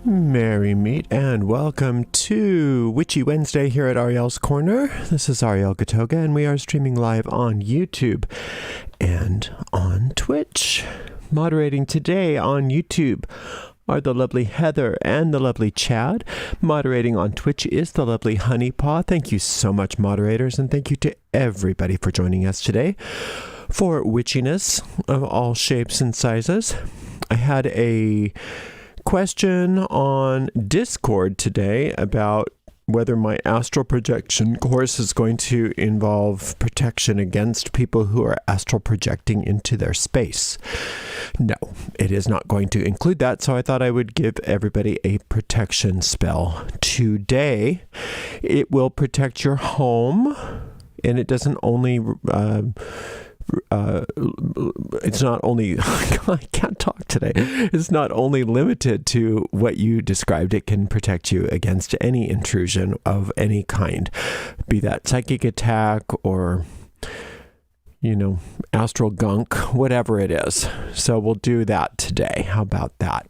Merry meet and welcome to Witchy Wednesday here at Ariel's Corner. This is Ariel Gatoga and we are streaming live on YouTube and on Twitch. Moderating today on YouTube are the lovely Heather and the lovely Chad. Moderating on Twitch is the lovely Honeypaw. Thank you so much, moderators, and thank you to everybody for joining us today for witchiness of all shapes and sizes. I had a question on Discord today about whether my astral projection course is going to involve protection against people who are astral projecting into their space. No, it is not going to include that, so I thought I would give everybody a protection spell today. It will protect your home, and it doesn't only it's not only I can't talk today. It's not only limited to what you described. It can protect you against any intrusion of any kind, be that psychic attack or, you know, astral gunk, whatever it is. So we'll do that today. How about that?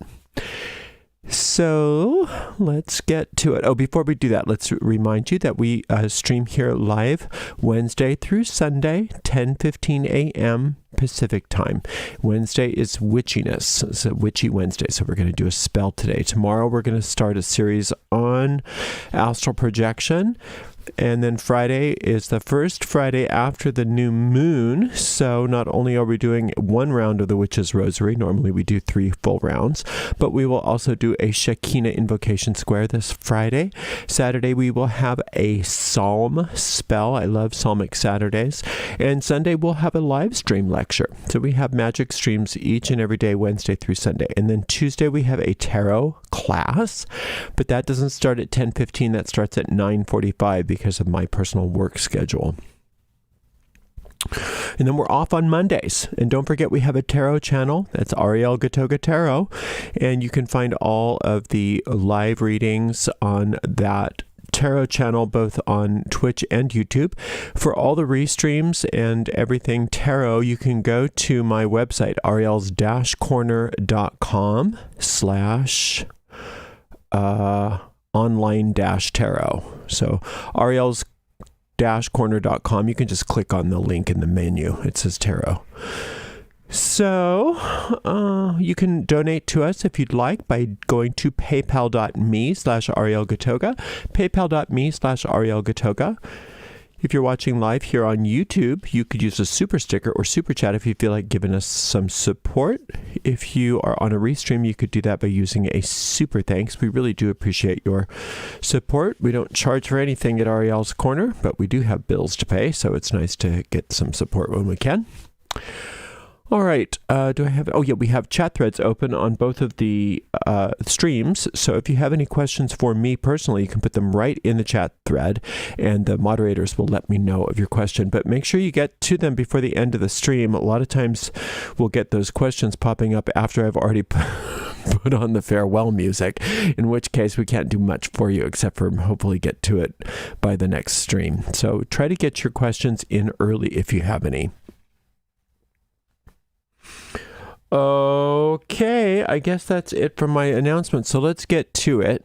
So let's get to it. Oh, before we do that, let's remind you that we stream here live Wednesday through Sunday, 10:15 a.m. Pacific time. Wednesday is witchiness. It's a Witchy Wednesday. So we're going to do a spell today. Tomorrow we're going to start a series on astral projection. And then Friday is the first Friday after the new moon. So not only are we doing one round of the Witch's Rosary, normally we do 3 full rounds, but we will also do a Shekinah invocation square this Friday. Saturday we will have a psalm spell. I love psalmic Saturdays. And Sunday we'll have a live stream lecture. So we have magic streams each and every day, Wednesday through Sunday. And then Tuesday we have a tarot class, but that doesn't start at 10:15. That starts at 9:45 because of my personal work schedule. And then we're off on Mondays. And don't forget, we have a tarot channel. That's Ariel Gatoga Tarot. And you can find all of the live readings on that tarot channel, both on Twitch and YouTube. For all the restreams and everything tarot, you can go to my website, ariels-corner.com/online-tarot. So ariels-corner.com, you can just click on the link in the menu. It says tarot. So you can donate to us if you'd like by going to paypal.me/arielgatoga, paypal.me/arielgatoga. If you're watching live here on YouTube, you could use a super sticker or super chat if you feel like giving us some support. If you are on a restream, you could do that by using a super thanks. We really do appreciate your support. We don't charge for anything at Ariel's Corner, but we do have bills to pay, so it's nice to get some support when we can. All right, do I have, oh yeah, we have chat threads open on both of the streams, so if you have any questions for me personally, you can put them right in the chat thread, and the moderators will let me know of your question, but make sure you get to them before the end of the stream. A lot of times we'll get those questions popping up after I've already put on the farewell music, in which case we can't do much for you except for hopefully get to it by the next stream. So try to get your questions in early if you have any. Okay, I guess that's it for my announcement. So let's get to it.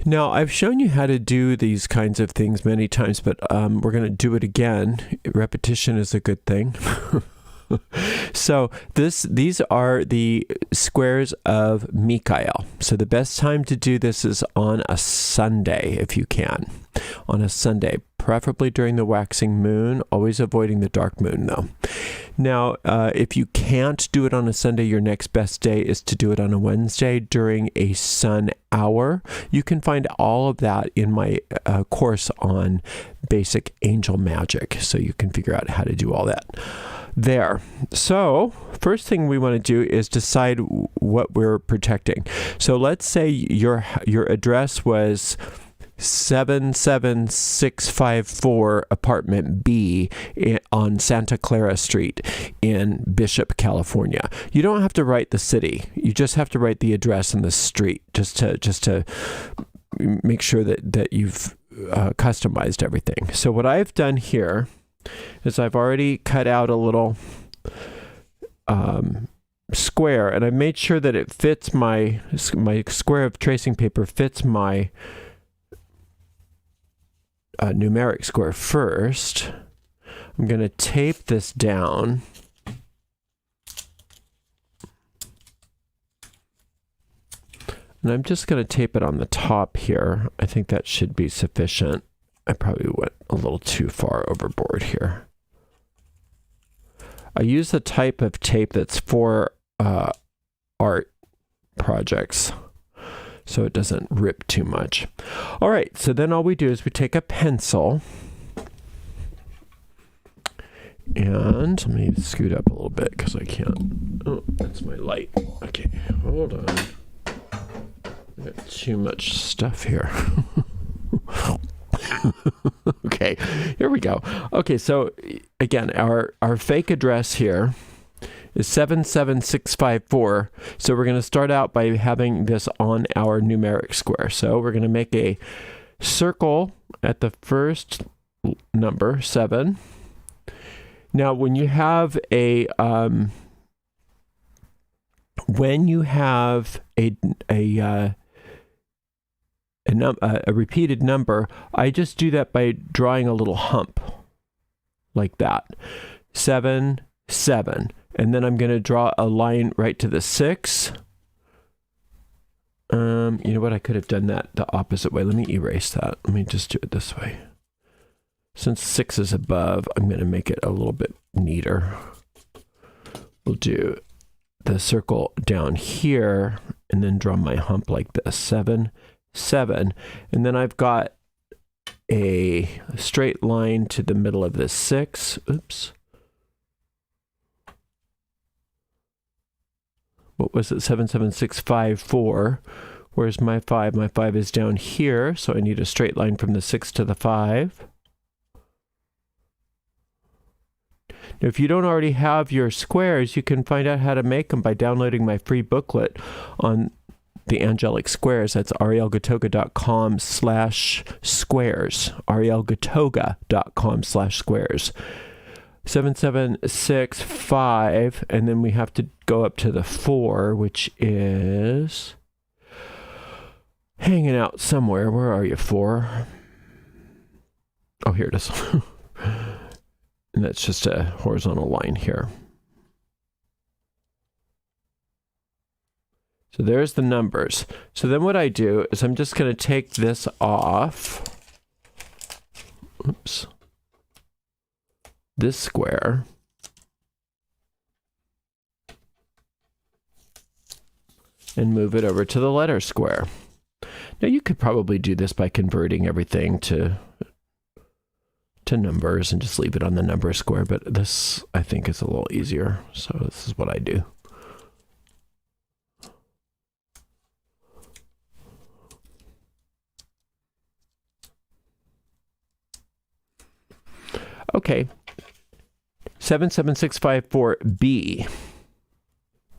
Now, I've shown you how to do these kinds of things many times, but we're going to do it again. Repetition is a good thing. So these are the squares of Mikael. So the best time to do this is on a Sunday, if you can. On a Sunday, preferably during the waxing moon, always avoiding the dark moon though. Now, if you can't do it on a Sunday, your next best day is to do it on a Wednesday during a sun hour. You can find all of that in my course on basic angel magic, so you can figure out how to do all that there. So first thing we want to do is decide what we're protecting. So let's say your address was 77654 apartment B on Santa Clara Street in Bishop, California. You don't have to write the city. You just have to write the address and the street just to make sure that you've customized everything. So what I've done here is I've already cut out a little square, and I made sure that it fits my square of tracing paper fits my numeric square first. I'm going to tape this down. And I'm just going to tape it on the top here. I think that should be sufficient. I probably went a little too far overboard here. I use the type of tape that's for art projects, so it doesn't rip too much. All right, so then all we do is we take a pencil, and let me scoot up a little bit because I can't. Oh, that's my light. Okay, hold on. I got too much stuff here. Okay, here we go. Okay, so again, our fake address here is 77654. So we're going to start out by having this on our numeric square. So we're going to make a circle at the first number, 7. Now, when you have a repeated number, I just do that by drawing a little hump like that. 7, 7. And then I'm going to draw a line right to the 6. You know what? I could have done that the opposite way. Let me erase that. Let me just do it this way. Since 6 is above, I'm going to make it a little bit neater. We'll do the circle down here and then draw my hump like this. 7, 7. And then I've got a straight line to the middle of this 6. Oops. What was it? 77654. Where's my 5? My 5 is down here, so I need a straight line from the 6 to the 5. Now, if you don't already have your squares, you can find out how to make them by downloading my free booklet on the angelic squares. That's arielgatoga.com/squares. arielgatoga.com/squares. 7765, and then we have to go up to the 4, which is hanging out somewhere. Where are you, 4? Oh, here it is. And that's just a horizontal line here. So there's the numbers. So then what I do is I'm just going to take this off. Oops. this square and move it over to the letter square. Now you could probably do this by converting everything to numbers and just leave it on the number square, but this I think is a little easier, so this is what I do. Okay, 77654B.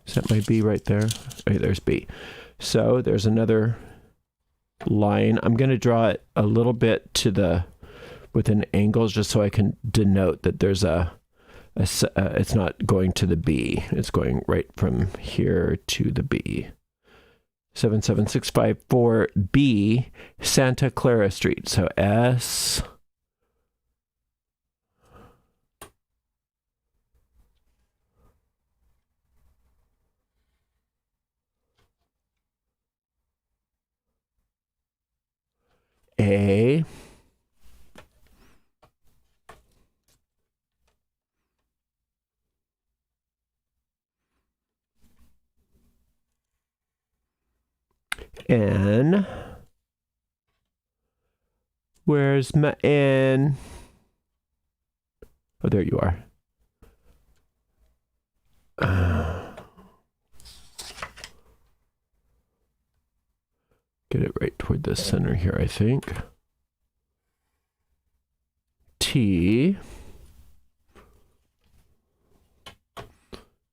Is that my B right there? Okay, there's B. So there's another line. I'm going to draw it a little bit to the with an angle just so I can denote that there's it's not going to the B. It's going right from here to the B. 77654B, Santa Clara Street. So S. A. N. Where's my N? Oh, there you are. Get it right toward the center here, I think. T.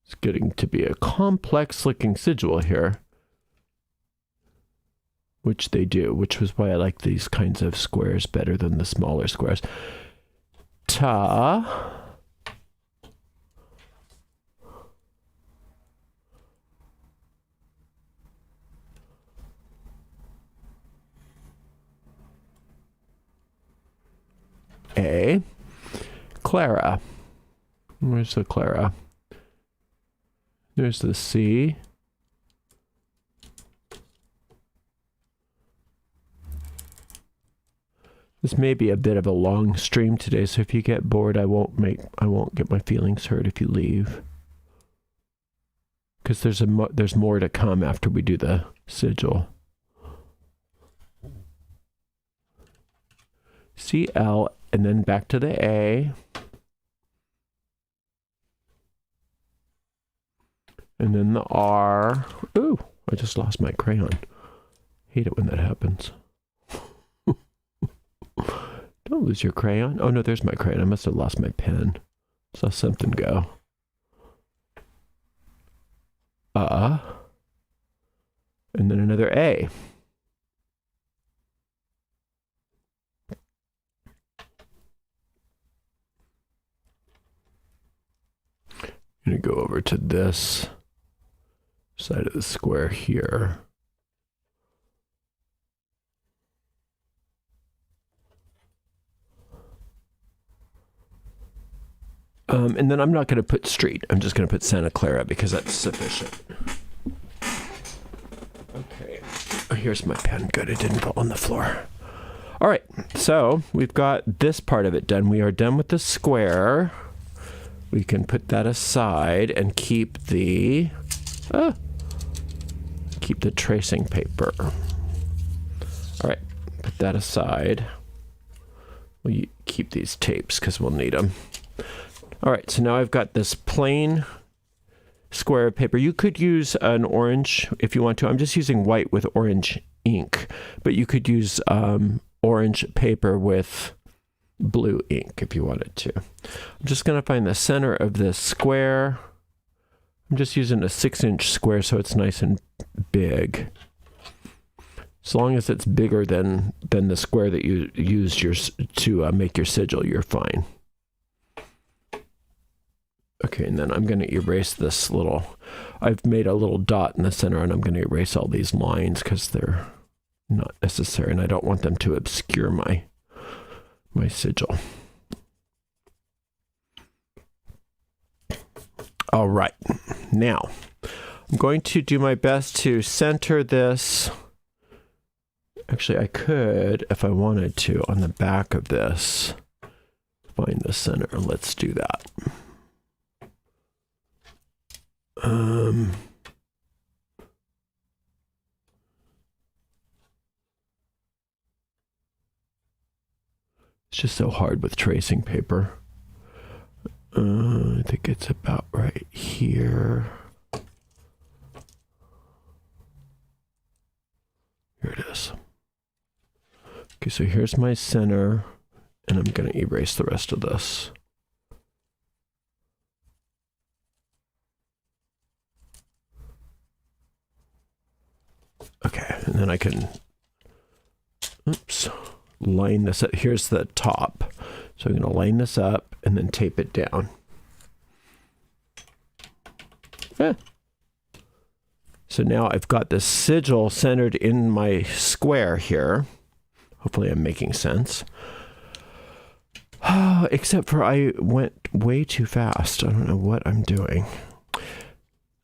It's getting to be a complex looking sigil here. Which they do, which was why I like these kinds of squares better than the smaller squares. Ta. A. Clara. Where's the Clara? There's the C. This may be a bit of a long stream today, so if you get bored, I won't get my feelings hurt if you leave. Because there's more to come after we do the sigil. CL, and then back to the A. And then the R. Ooh, I just lost my crayon. Hate it when that happens. Don't lose your crayon. Oh no, there's my crayon. I must have lost my pen. Saw something go. And then another A. I'm gonna go over to this side of the square here. And then I'm not going to put street. I'm just going to put Santa Clara because that's sufficient. Okay. Oh, here's my pen. Good. It didn't fall on the floor. All right. So we've got this part of it done. We are done with the square. We can put that aside and keep the tracing paper. All right. Put that aside. We'll keep these tapes because we'll need them. All right, so now I've got this plain square of paper. You could use an orange if you want to. I'm just using white with orange ink, but you could use orange paper with blue ink if you wanted to. I'm just going to find the center of this square. I'm just using a 6-inch square so it's nice and big. As long as it's bigger than the square that you used to make your sigil, you're fine. Okay, and then I'm going to erase this I've made a little dot in the center, and I'm going to erase all these lines because they're not necessary, and I don't want them to obscure my sigil. All right, now I'm going to do my best to center this. Actually, I could, if I wanted to, on the back of this, find the center. Let's do that. It's just so hard with tracing paper. I think it's about right here. Here it is. Okay, so here's my center, and I'm going to erase the rest of this. Okay, and then I can, line this up. Here's the top. So I'm going to line this up and then tape it down. So now I've got the sigil centered in my square here. Hopefully I'm making sense. Except for I went way too fast. I don't know what I'm doing.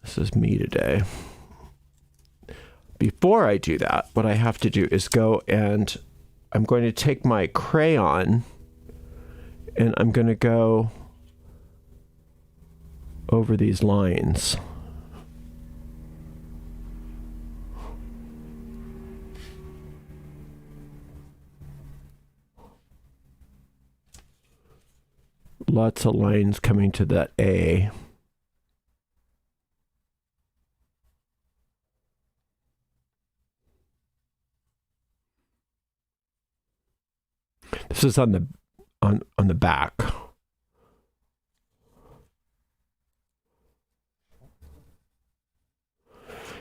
This is me today. Before I do that, what I have to do is go and I'm going to take my crayon and I'm going to go over these lines. Lots of lines coming to that A. This is on the back.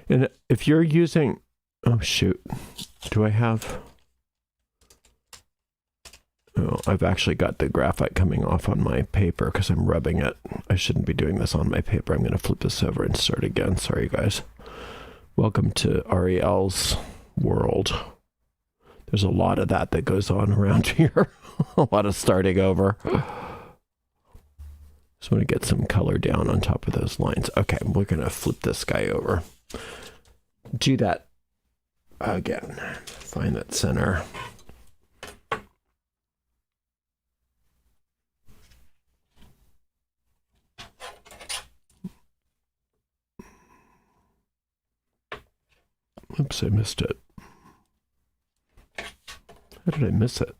And if you're using, oh shoot, do I have, oh, I've actually got the graphite coming off on my paper because I'm rubbing it. I shouldn't be doing this on my paper. I'm going to flip this over and start again. Sorry guys. Welcome to Ariel's world. There's a lot of that goes on around here. A lot of starting over. Just want to get some color down on top of those lines. Okay, we're going to flip this guy over. Do that again. Find that center. Oops, I missed it. How did I miss it?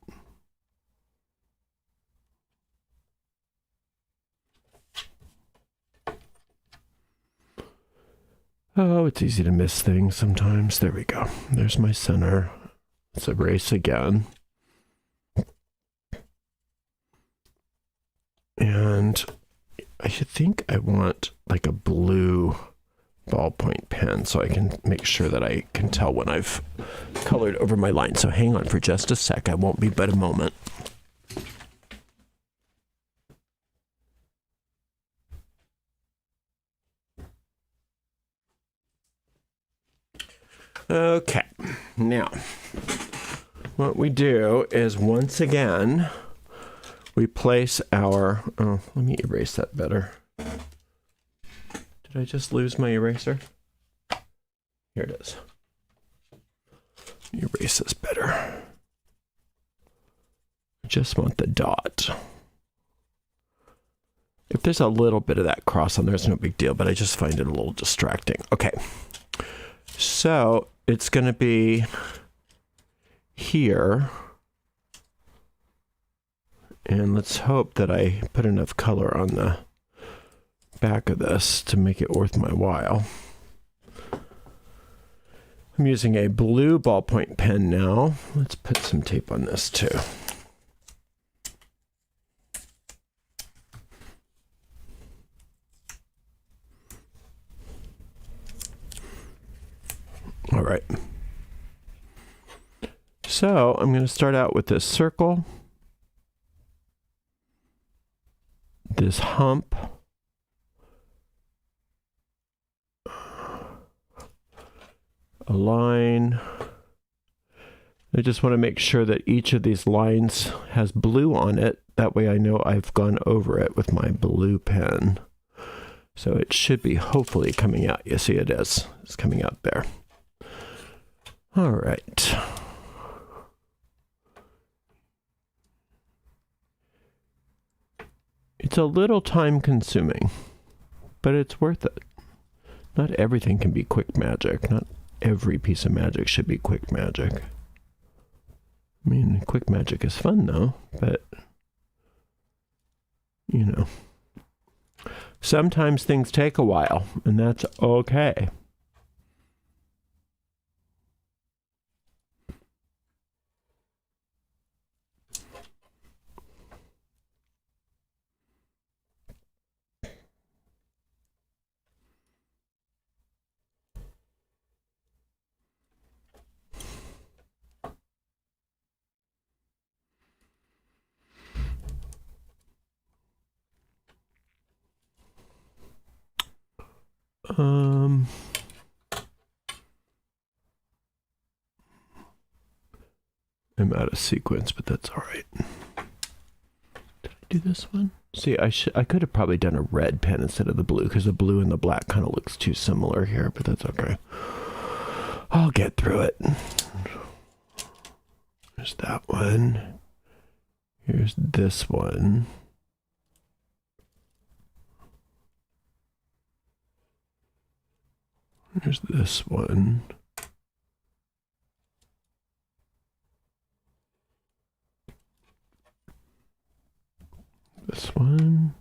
Oh, it's easy to miss things sometimes. There we go. There's my center. Let's erase again. And I think I want like a blue ballpoint pen so I can make sure that I can tell when I've colored over my line. So hang on for just a sec. I won't be but a moment. Okay, now what we do is once again we place our, oh, let me erase that better. Did I just lose my eraser? Here it is. Erase this better. I just want the dot. If there's a little bit of that cross on there, it's no big deal, but I just find it a little distracting. Okay, so it's going to be here. And let's hope that I put enough color on the back of this to make it worth my while. I'm using a blue ballpoint pen now. Let's put some tape on this too. All right. So I'm going to start out with this circle, this hump, a line. I just want to make sure that each of these lines has blue on it. That way I know I've gone over it with my blue pen. So it should be hopefully coming out. You see it is. It's coming out there. All right. It's a little time consuming, but it's worth it. Not everything can be quick magic. Not every piece of magic should be quick magic. I mean, quick magic is fun though, but you know, sometimes things take a while, and that's okay. I'm out of sequence, but that's all right. Did I do this one? See, I could have probably done a red pen instead of the blue, because the blue and the black kind of looks too similar here, but that's okay. I'll get through it. There's that one. Here's this one. Here's this one. This one.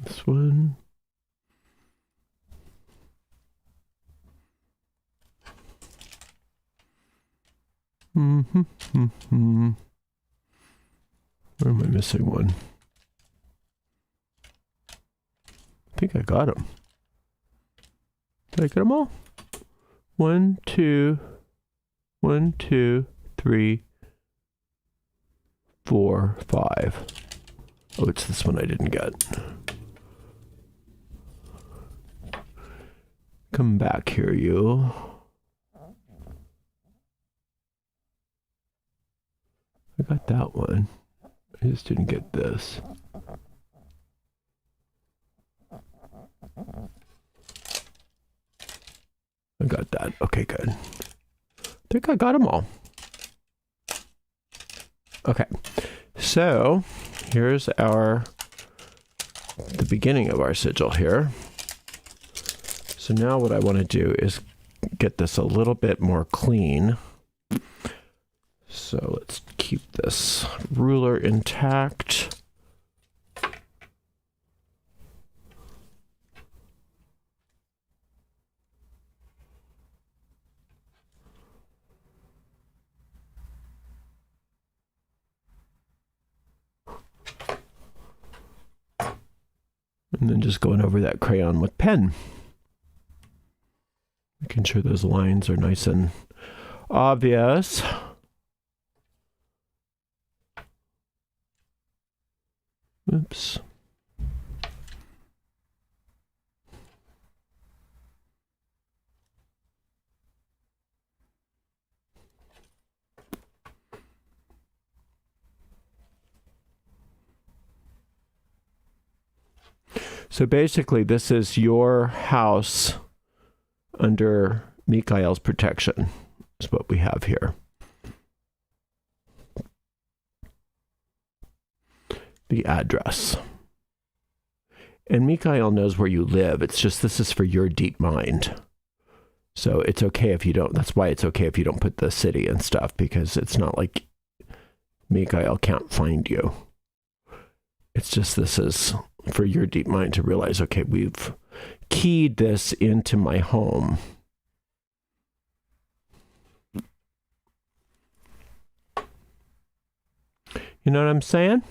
This one. Where am I missing one? I think I got them. Did I get them all? 1, 2, 1, 2, 3, 4, 5. Oh, it's this one I didn't get. Come back here, you. I got that one. I just didn't get this. I got that. Okay, good. I think I got them all. Okay. So, here's the beginning of our sigil here. So now what I want to do is get this a little bit more clean. So let's keep this ruler intact. And then just going over that crayon with pen. Making sure those lines are nice and obvious. Oops. So basically, this is your house under Mikael's protection, is what we have here. The address. And Mikael knows where you live. It's just this is for your deep mind. So it's okay if you don't, that's why it's okay if you don't put the city and stuff, because it's not like Mikael can't find you. It's just this is for your deep mind to realize, okay, we've keyed this into my home. You know what I'm saying?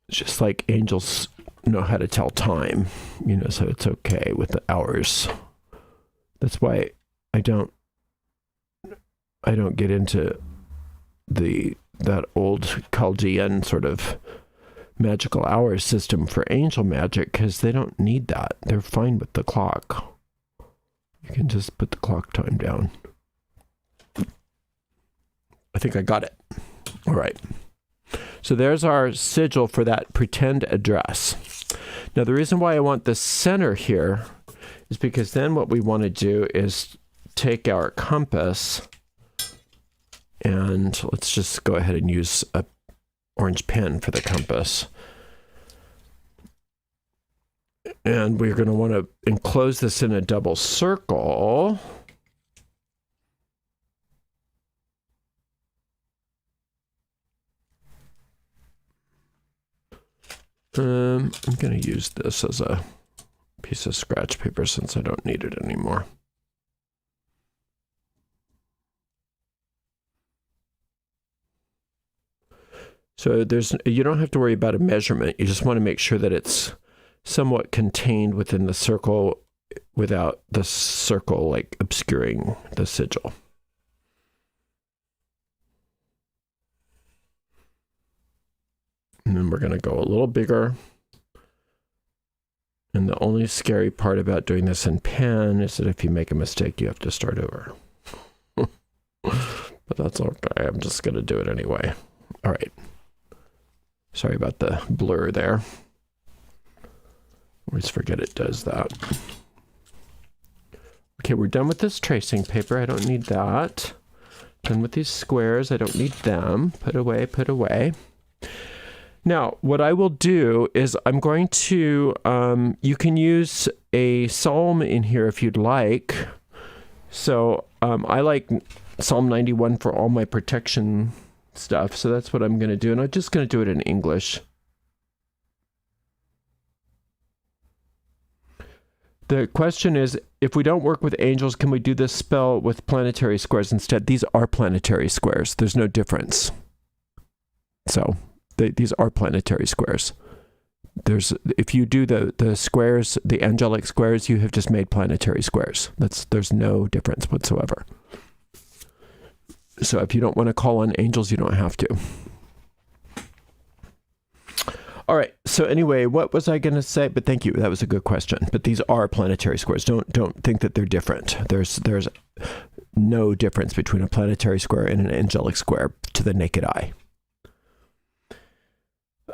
It's just like angels know how to tell time, you know, so it's okay with the hours. That's why I don't get into that old Chaldean sort of magical hours system for angel magic, because they don't need that. They're fine with the clock. You can just put the clock time down. I think I got it. All right. So there's our sigil for that pretend address. Now, the reason why I want the center here is because then what we want to do is take our compass, and let's just go ahead and use a orange pen for the compass. And we're going to want to enclose this in a double circle. I'm going to use this as a piece of scratch paper since I don't need it anymore. So you don't have to worry about a measurement. You just want to make sure that it's somewhat contained within the circle without the circle like obscuring the sigil. And then we're going to go a little bigger. And the only scary part about doing this in pen is that if you make a mistake, you have to start over. But that's okay. I'm just going to do it anyway. All right. Sorry about the blur there. Always forget it does that. Okay, we're done with this tracing paper. I don't need that. Done with these squares. I don't need them. Put away, put away. Now, what I will do is I'm going to, you can use a psalm in here if you'd like. So I like Psalm 91 for all my protection stuff. So that's what I'm going to do. And I'm just going to do it in English. The question is, if we don't work with angels, can we do this spell with planetary squares instead? These are planetary squares. There's no difference. So these are planetary squares. If you do the squares, the angelic squares, you have just made planetary squares. There's no difference whatsoever. So if you don't want to call on angels, you don't have to. All right. So anyway, what was I going to say? But thank you. That was a good question. But these are planetary squares. Don't think that they're different. There's no difference between a planetary square and an angelic square to the naked eye.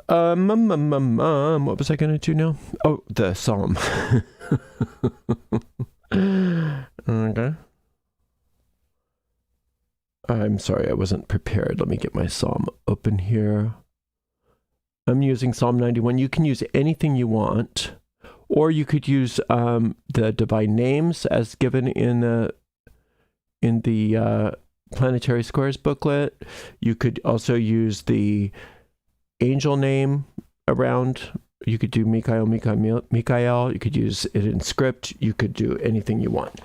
What was I going to do now? Oh, the psalm. Okay. I'm sorry, I wasn't prepared. Let me get my psalm open here. I'm using Psalm 91. You can use anything you want, or you could use the divine names as given in the Planetary Squares booklet. You could also use the angel name around. You could do Michael. You could use it in script. You could do anything you want.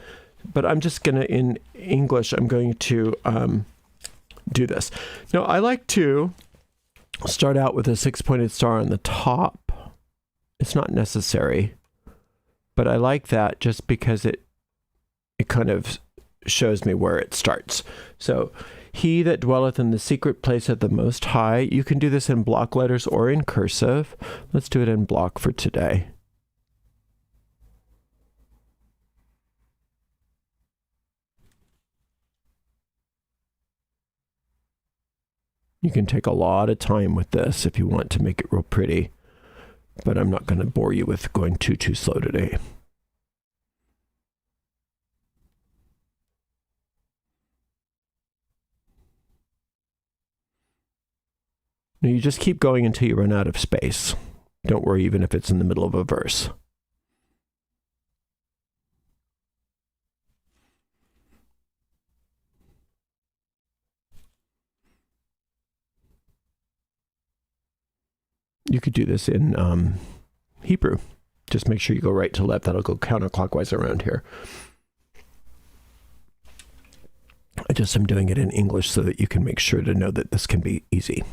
But I'm just going to, in English, I'm going to do this. Now, I like to start out with a 6-pointed star on the top. It's not necessary, but I like that just because it kind of shows me where it starts. So, he that dwelleth in the secret place of the Most High. You can do this in block letters or in cursive. Let's do it in block for today. You can take a lot of time with this if you want to make it real pretty, but I'm not going to bore you with going too slow today. Now you just keep going until you run out of space. Don't worry, even if it's in the middle of a verse. You could do this in Hebrew. Just make sure you go right to left. That'll go counterclockwise around here. I'm doing it in English so that you can make sure to know that this can be easy.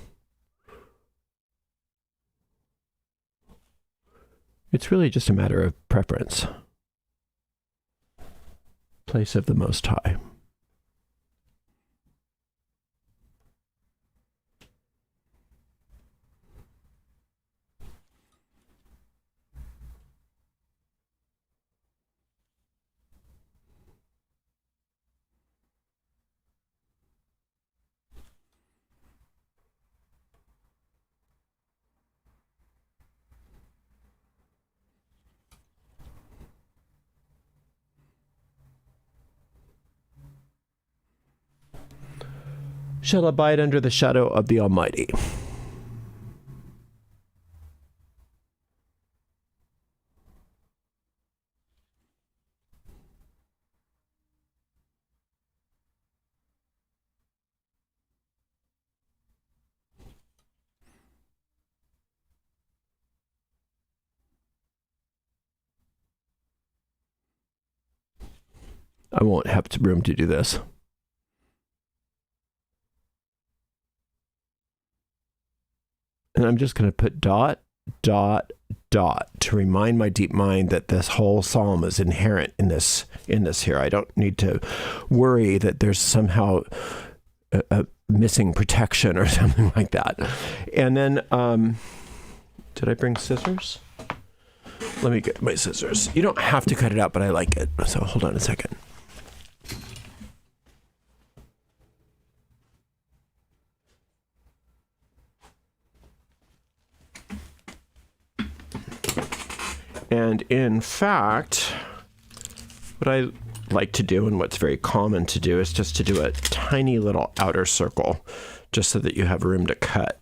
It's really just a matter of preference. Place of the Most High. shall abide under the shadow of the Almighty. I won't have room to do this. And I'm just going to put dot, dot, dot to remind my deep mind that this whole psalm is inherent in this here. I don't need to worry that there's somehow a missing protection or something like that. And then, did I bring scissors? Let me get my scissors. You don't have to cut it out, but I like it. So hold on a second. And in fact, what I like to do and what's very common to do is just to do a tiny little outer circle just so that you have room to cut.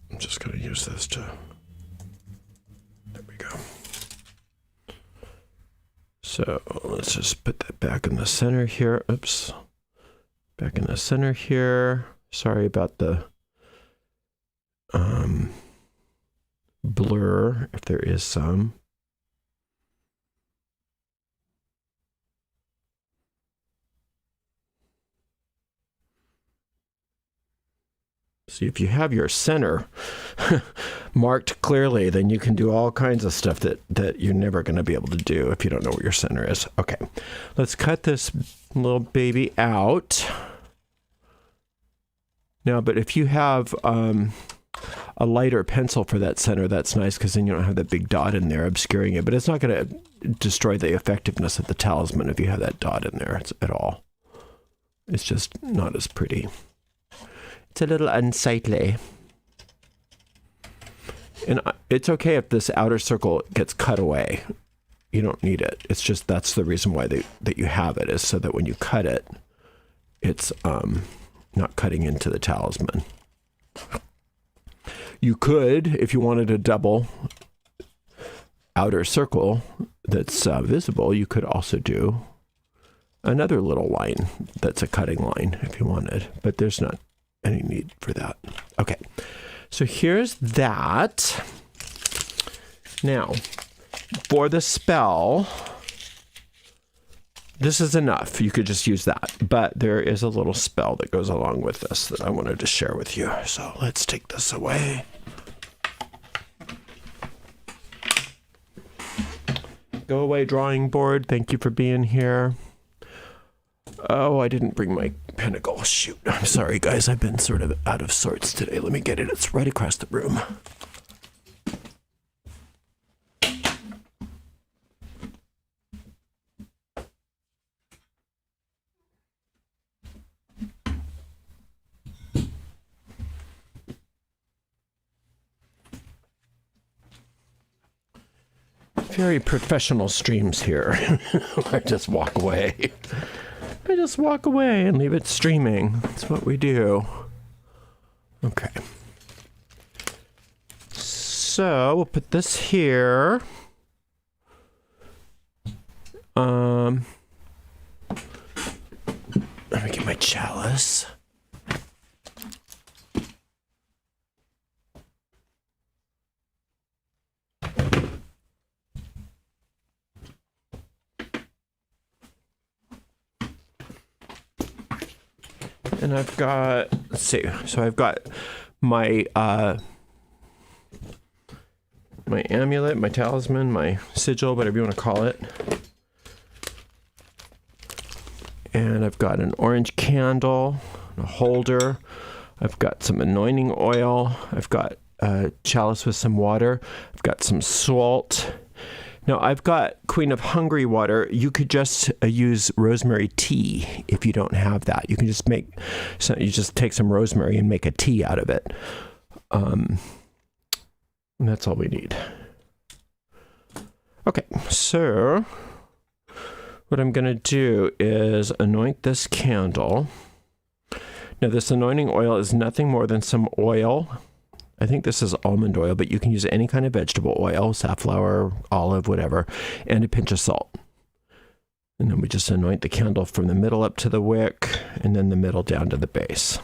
I'm just going to use this to, there we go. So let's just put that back in the center here. Oops. Back in the center here. Sorry about the blur, if there is some. See, if you have your center marked clearly, then you can do all kinds of stuff that you're never going to be able to do if you don't know where your center is. Okay, let's cut this little baby out. Now, but if you have a lighter pencil for that center, that's nice, because then you don't have that big dot in there obscuring it. But it's not going to destroy the effectiveness of the talisman if you have that dot in there at all. It's just not as pretty. It's a little unsightly. And it's okay if this outer circle gets cut away. You don't need it. It's just that's the reason why that you have it, is so that when you cut it, it's not cutting into the talisman. You could, if you wanted a double outer circle that's visible, you could also do another little line that's a cutting line if you wanted, but there's not any need for that. Okay, so here's that. Now, for the spell, this is enough. You could just use that, but there is a little spell that goes along with this that I wanted to share with you. So let's take this away. Go away, drawing board. Thank you for being here. Oh, I didn't bring my pentacle. Shoot. I'm sorry, guys. I've been sort of out of sorts today. Let me get it. It's right across the room. Very professional streams here. I just walk away. I just walk away and leave it streaming. That's what we do. Okay. So we'll put this here. Let me get my chalice. And I've got, let's see, so I've got my my amulet, my talisman, my sigil, whatever you want to call it. And I've got an orange candle, a holder. I've got some anointing oil. I've got a chalice with some water. I've got some salt. Now, I've got Queen of Hungry water. You could just use rosemary tea if you don't have that. You can just you just take some rosemary and make a tea out of it. And that's all we need. Okay, so what I'm going to do is anoint this candle. Now, this anointing oil is nothing more than some oil. I think this is almond oil, but you can use any kind of vegetable oil, safflower, olive, whatever, and a pinch of salt. And then we just anoint the candle from the middle up to the wick, and then the middle down to the base.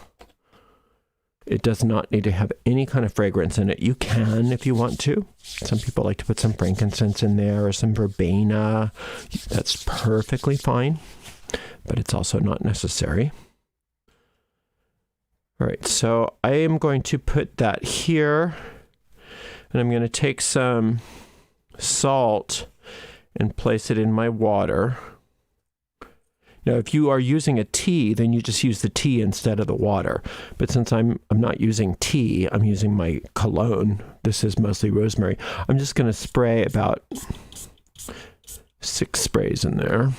It does not need to have any kind of fragrance in it. You can if you want to. Some people like to put some frankincense in there or some verbena. That's perfectly fine, but it's also not necessary. All right, so I am going to put that here, and I'm going to take some salt and place it in my water. Now, if you are using a tea, then you just use the tea instead of the water. But since I'm not using tea, I'm using my cologne. This is mostly rosemary. I'm just going to spray about 6 sprays in there.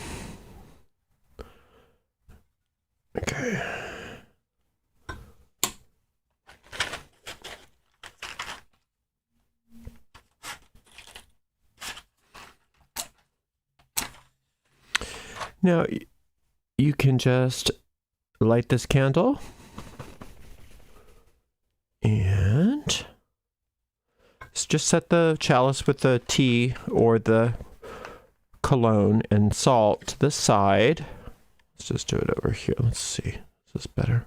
Okay. Now, you can just light this candle and just set the chalice with the tea or the cologne and salt to the side. Let's just do it over here. Let's see. Is this better?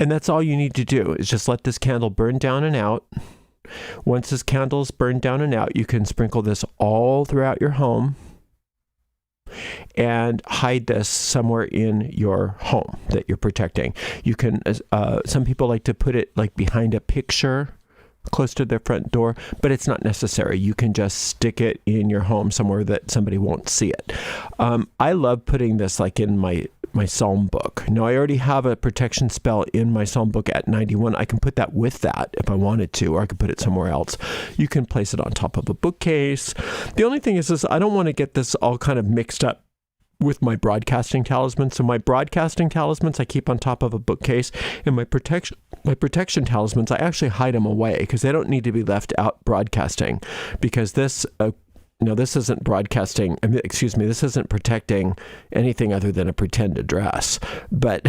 And that's all you need to do is just let this candle burn down and out. Once this candle is burned down and out, you can sprinkle this all throughout your home and hide this somewhere in your home that you're protecting. You can, some people like to put it like behind a picture close to their front door, but it's not necessary. You can just stick it in your home somewhere that somebody won't see it. I love putting this like in my psalm book. Now, I already have a protection spell in my psalm book at 91. I can put that with that if I wanted to, or I could put it somewhere else. You can place it on top of a bookcase. The only thing is I don't want to get this all kind of mixed up with my broadcasting talismans. So my broadcasting talismans I keep on top of a bookcase, and my protection talismans I actually hide them away because they don't need to be left out broadcasting, because this this isn't broadcasting. This isn't protecting anything other than a pretend address. But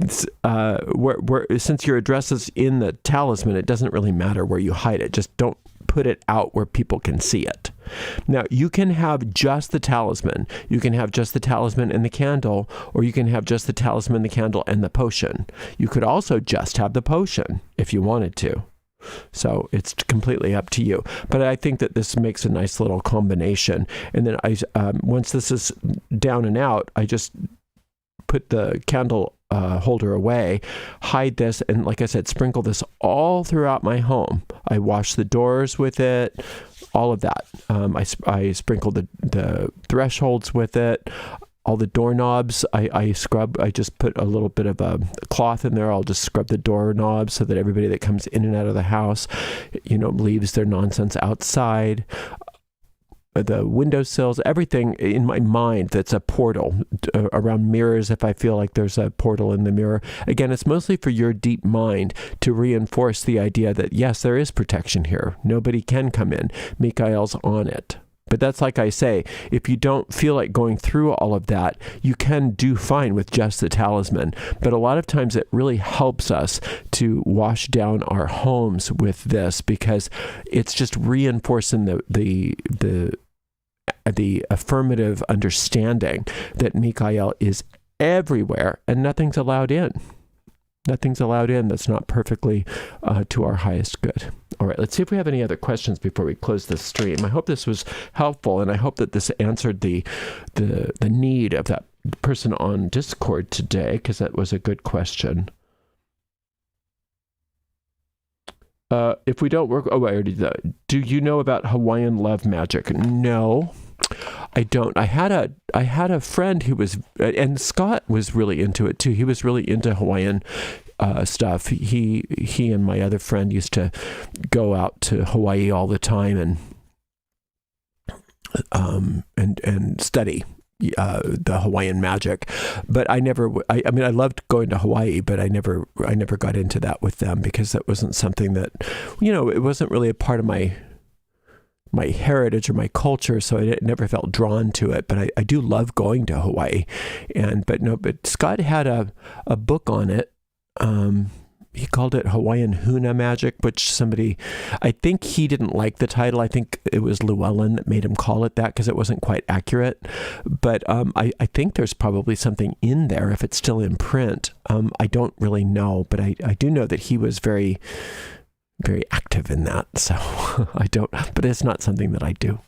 since your address is in the talisman, it doesn't really matter where you hide it. Just don't put it out where people can see it. Now, you can have just the talisman. You can have just the talisman and the candle, or you can have just the talisman, the candle, and the potion. You could also just have the potion if you wanted to. So it's completely up to you. But I think that this makes a nice little combination. And then once this is down and out, I just put the candle holder away, hide this, and like I said, sprinkle this all throughout my home. I wash the doors with it, all of that. I sprinkle the thresholds with it. All the doorknobs, I scrub. I just put a little bit of a cloth in there. I'll just scrub the doorknobs so that everybody that comes in and out of the house, leaves their nonsense outside. The windowsills, everything in my mind that's a portal, around mirrors if I feel like there's a portal in the mirror. Again, it's mostly for your deep mind to reinforce the idea that, yes, there is protection here. Nobody can come in. Michael's on it. But that's like I say, if you don't feel like going through all of that, you can do fine with just the talisman. But a lot of times it really helps us to wash down our homes with this, because it's just reinforcing the affirmative understanding that Michael is everywhere and nothing's allowed in. Nothing's allowed in that's not perfectly to our highest good. All right, let's see if we have any other questions before we close this stream. I hope this was helpful, and I hope that this answered the need of that person on Discord today, because that was a good question. If we don't work... Oh, I already did that. Do you know about Hawaiian love magic? No, I don't. I had a friend who was... And Scott was really into it, too. He was really into Hawaiian stuff. He and my other friend used to go out to Hawaii all the time and study the Hawaiian magic. But I never, I loved going to Hawaii, but I never got into that with them, because that wasn't something that, it wasn't really a part of my my heritage or my culture, so I never felt drawn to it. But I do love going to Hawaii, but Scott had a book on it. He called it Hawaiian Huna Magic, which I think he didn't like the title. I think it was Llewellyn that made him call it that because it wasn't quite accurate. But I think there's probably something in there if it's still in print. I don't really know, but I do know that he was very, very active in that. So but it's not something that I do.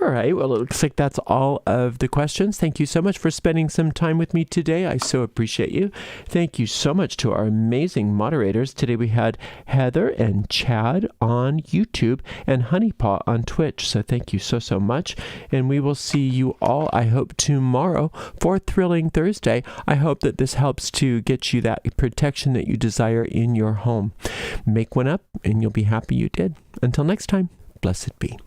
All right, well, it looks like that's all of the questions. Thank you so much for spending some time with me today. I so appreciate you. Thank you so much to our amazing moderators. Today we had Heather and Chad on YouTube and Honeypaw on Twitch. So thank you so, so much. And we will see you all, I hope, tomorrow for Thrilling Thursday. I hope that this helps to get you that protection that you desire in your home. Make one up and you'll be happy you did. Until next time, blessed be.